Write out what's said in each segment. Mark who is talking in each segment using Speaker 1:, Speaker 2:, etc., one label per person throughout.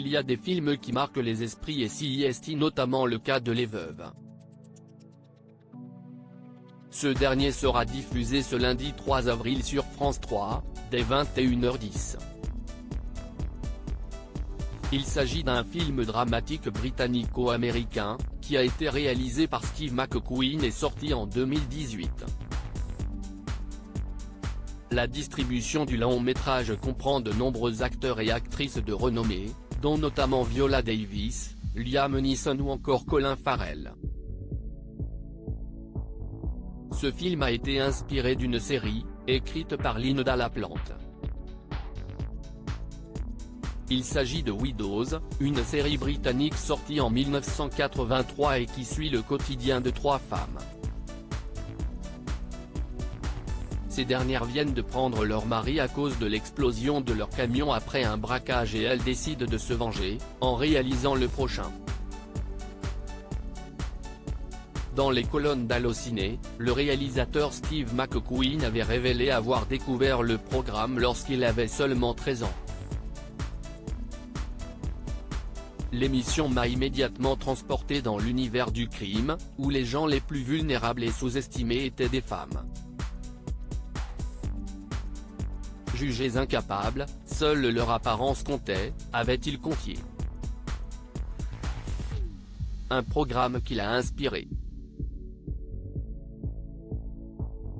Speaker 1: il y a des films qui marquent les esprits et CIST notamment le cas de Les Veuves. Ce dernier sera diffusé ce lundi 3 avril sur France 3, dès 21h10. Il s'agit d'un film dramatique britannico-américain, qui a été réalisé par Steve McQueen et sorti en 2018. La distribution du long-métrage comprend de nombreux acteurs et actrices de renommée, dont notamment Viola Davis, Liam Neeson ou encore Colin Farrell. Ce film a été inspiré d'une série, écrite par Lynda LaPlante. Il s'agit de Widows, une série britannique sortie en 1983 et qui suit le quotidien de 3 femmes. Ces dernières viennent de prendre leur mari à cause de l'explosion de leur camion après un braquage et elles décident de se venger, en réalisant le prochain. Dans les colonnes d'Allociné, le réalisateur Steve McQueen avait révélé avoir découvert le programme lorsqu'il avait seulement 13 ans. L'émission m'a immédiatement transporté dans l'univers du crime, où les gens les plus vulnérables et sous-estimés étaient des femmes. Jugés incapables, seule leur apparence comptait, avait-il confié. Un programme qui l'a inspiré.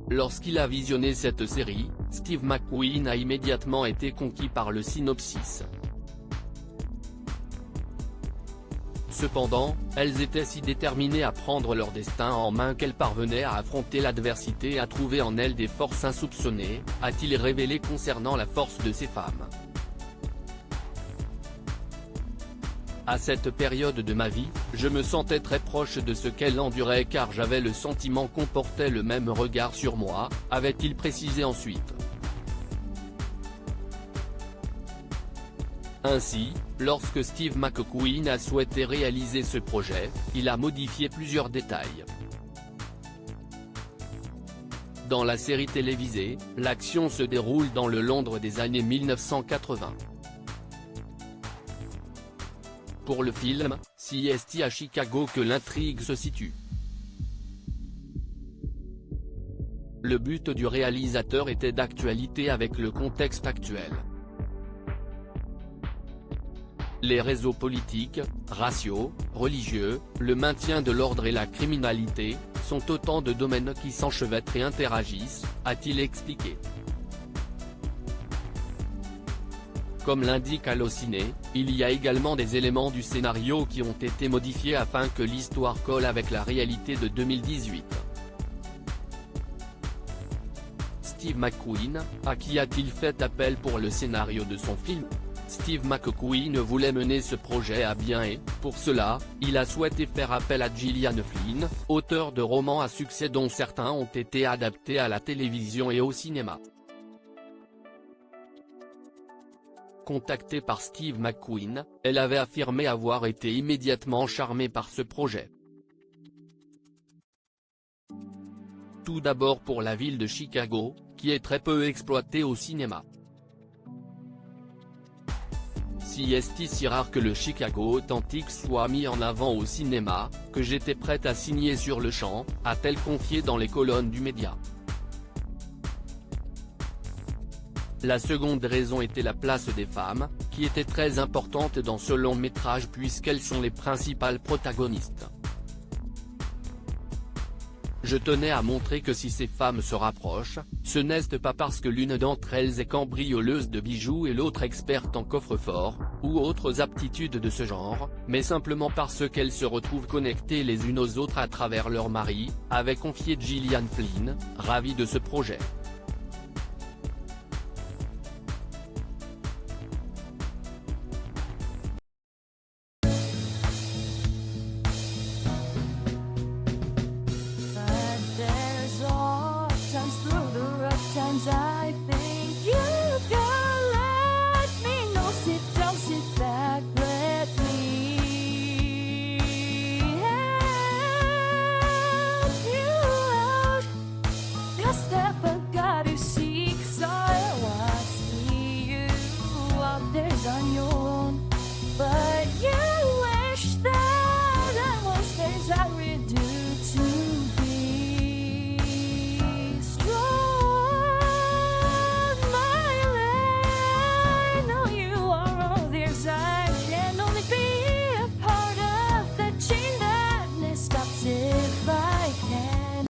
Speaker 1: Lorsqu'il a visionné cette série, Steve McQueen a immédiatement été conquis par le synopsis. Cependant, elles étaient si déterminées à prendre leur destin en main qu'elles parvenaient à affronter l'adversité et à trouver en elles des forces insoupçonnées, a-t-il révélé concernant la force de ces femmes. À cette période de ma vie, je me sentais très proche de ce qu'elle endurait car j'avais le sentiment qu'on portait le même regard sur moi, avait-il précisé ensuite. Ainsi, lorsque Steve McQueen a souhaité réaliser ce projet, il a modifié plusieurs détails. Dans la série télévisée, l'action se déroule dans le Londres des années 1980. Pour le film, c'est à Chicago que l'intrigue se situe. Le but du réalisateur était d'actualité avec le contexte actuel. Les réseaux politiques, raciaux, religieux, le maintien de l'ordre et la criminalité, sont autant de domaines qui s'enchevêtrent et interagissent, a-t-il expliqué. Comme l'indique Allociné, il y a également des éléments du scénario qui ont été modifiés afin que l'histoire colle avec la réalité de 2018. Steve McQueen, à qui a-t-il fait appel pour le scénario de son film ? Steve McQueen voulait mener ce projet à bien et, pour cela, il a souhaité faire appel à Gillian Flynn, auteur de romans à succès dont certains ont été adaptés à la télévision et au cinéma. Contactée par Steve McQueen, elle avait affirmé avoir été immédiatement charmée par ce projet. Tout d'abord pour la ville de Chicago, qui est très peu exploitée au cinéma. C'est si rare que le Chicago authentique soit mis en avant au cinéma, que j'étais prête à signer sur le champ, a-t-elle confié dans les colonnes du média. La seconde raison était la place des femmes, qui était très importante dans ce long métrage puisqu'elles sont les principales protagonistes. Je tenais à montrer que si ces femmes se rapprochent, ce n'est pas parce que l'une d'entre elles est cambrioleuse de bijoux et l'autre experte en coffre-fort, ou autres aptitudes de ce genre, mais simplement parce qu'elles se retrouvent connectées les unes aux autres à travers leur mari, avait confié Gillian Flynn, ravie de ce projet.
Speaker 2: I think you can let me know. Sit down, sit back, let me help you out. Your step, I gotta seek, so I see you out there's on your